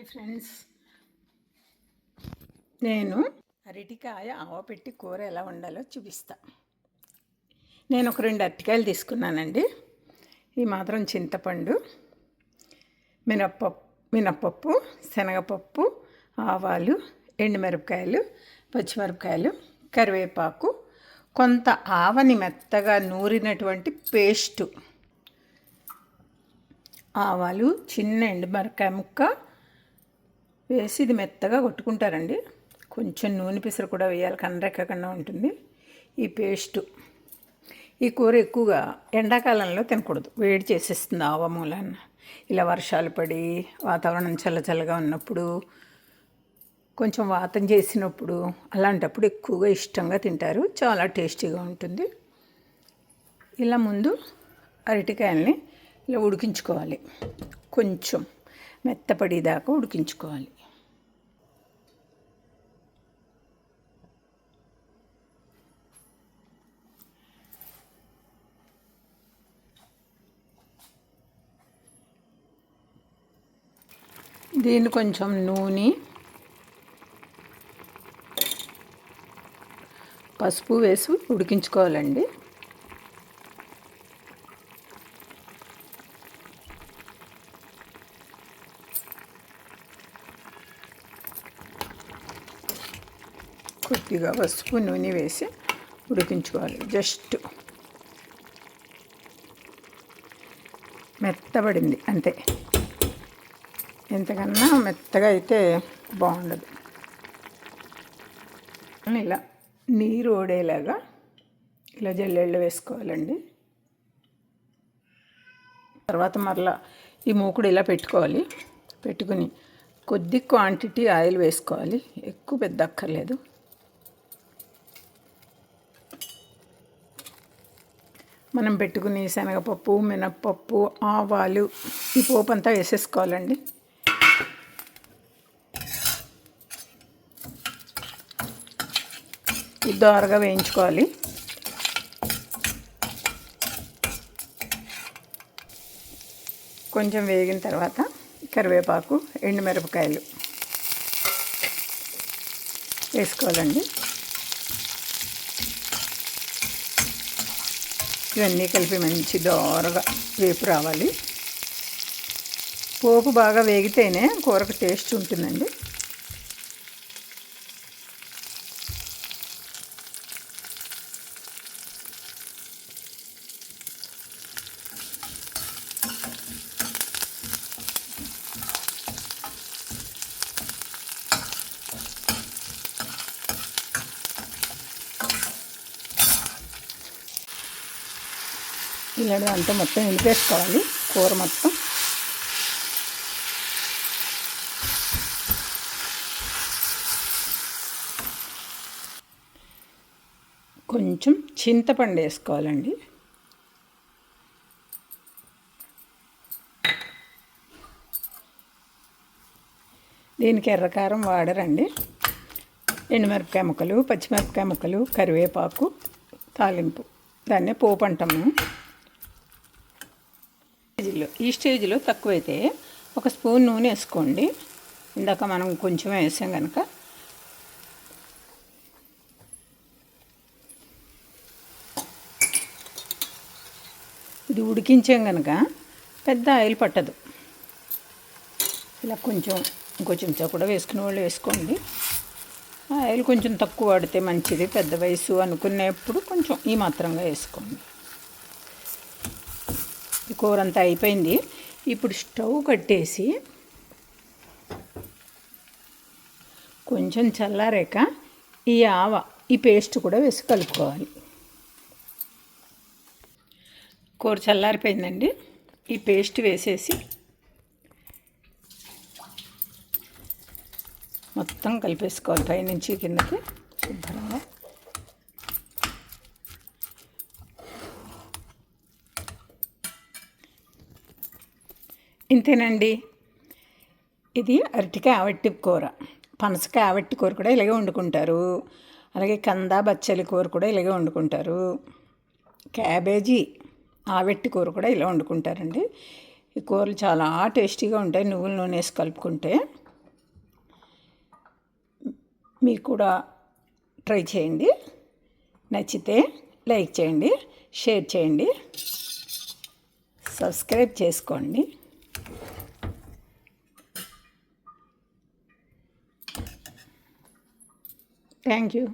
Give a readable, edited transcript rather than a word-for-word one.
Hi friends, నేను అరటికాయ ఆవపెట్టి కూర ఎలా వండాలో చూపిస్తా. నేను ఒక 2 అరటికాయలు తీసుకున్నానండి. ఈ మాత్రం చింతపండు, మినప్పప్పు, శనగపప్పు, ఆవాలు, ఎండుమిరపకాయలు, పచ్చిమిరపకాయలు, కరివేపాకు, కొంత ఆవని మెత్తగా నూరినటువంటి పేస్టు, ఆవాలు, చిన్న ఎండుమిరపకాయ ముక్క వేసి ఇది మెత్తగా కొట్టుకుంటారండి. కొంచెం నూనె పిసరు కూడా వేయాలి, కండ్రెక్కకుండా ఉంటుంది. ఈ పేస్టు, ఈ కూర ఎక్కువగా ఎండాకాలంలో తినకూడదు, వేడి చేసేస్తుంది ఆవ మూలాన. ఇలా వర్షాలు పడి వాతావరణం చల్లచల్లగా ఉన్నప్పుడు, కొంచెం వాతం చేసినప్పుడు, అలాంటప్పుడు ఎక్కువగా ఇష్టంగా తింటారు. చాలా టేస్టీగా ఉంటుంది. ఇలా ముందు అరటికాయల్ని ఇలా ఉడికించుకోవాలి, కొంచెం మెత్తపడేదాకా ఉడికించుకోవాలి. దీన్ని కొంచెం నూనె, పసుపు వేసి ఉడికించుకోవాలండి. కొద్దిగా పసుపు నూనె వేసి ఉడికించుకోవాలి. జస్ట్ మెత్తబడింది అంతే, ఎంతకన్నా మెత్తగా అయితే బాగుండదు. ఇలా నీరు ఓడేలాగా ఇలా జల్లెళ్ళు వేసుకోవాలండి. తర్వాత మరలా ఈ మూకుడు ఇలా పెట్టుకోవాలి. పెట్టుకుని కొద్ది క్వాంటిటీ ఆయిల్ వేసుకోవాలి, ఎక్కువ పెద్ద అక్కర్లేదు. మనం పెట్టుకుని శనగపప్పు, మినప్పప్పు, ఆవాలు, ఈ పోపు అంతా వేసేసుకోవాలండి. ఇది దోరగా వేయించుకోవాలి. కొంచెం వేగిన తర్వాత కరివేపాకు, ఎండుమిరపకాయలు వేసుకోవాలండి. ఇవన్నీ కలిపి మంచి దోరగా వేపు రావాలి. పోపు బాగా వేగితేనే కూరకు టేస్ట్ ఉంటుందండి. ఇలా అంతా మొత్తం నిలిపేసుకోవాలి కూర మొత్తం. కొంచెం చింతపండు వేసుకోవాలండి. దీనికి ఎర్రకారం వాడరండి. ఎండుమిరపకాయ ముక్కలు, పచ్చిమిరపకాయ ముక్కలు, కరివేపాకు, తాలింపు, దాన్నే పోపు అంటాము. ఈ స్టేజ్లో తక్కువైతే 1 స్పూన్ నూనె వేసుకోండి. ఇందాక మనం కొంచెం వేసాం కనుక. ఇది ఉడికించాం కనుక పెద్ద ఆయిల్ పట్టదు. ఇలా కొంచెం ఇంకో చెంచా కూడా వేసుకునే వాళ్ళు వేసుకోండి. ఆయిల్ కొంచెం తక్కువ వాడితే మంచిది. పెద్ద వయసు అనుకునేప్పుడు కొంచెం ఈ మాత్రంగా వేసుకోండి. ఈ కూర అంతా అయిపోయింది. ఇప్పుడు స్టవ్ కట్టేసి కొంచెం చల్లారాక ఈ పేస్ట్ కూడా వేసి కలుపుకోవాలి. కూర చల్లారిపోయిందండి. ఈ పేస్ట్ వేసేసి మొత్తం కలిపేసుకోవాలి, పైనుంచి కిందకి శుభ్రంగా. ఇంతేనండి. ఇది అరటికాయ ఆవట్టి కూర. పనసకాయ ఆవట్టి కూర కూడా ఇలాగే వండుకుంటారు. అలాగే కంద బచ్చలి కూర కూడా ఇలాగే వండుకుంటారు. క్యాబేజీ ఆవెట్టి కూర కూడా ఇలా వండుకుంటారండి. ఈ కూరలు చాలా టేస్టీగా ఉంటాయి, నువ్వుల నూనె వేసి కలుపుకుంటే. మీరు కూడా ట్రై చేయండి. నచ్చితే లైక్ చేయండి, షేర్ చేయండి, సబ్స్క్రైబ్ చేసుకోండి. Thank you.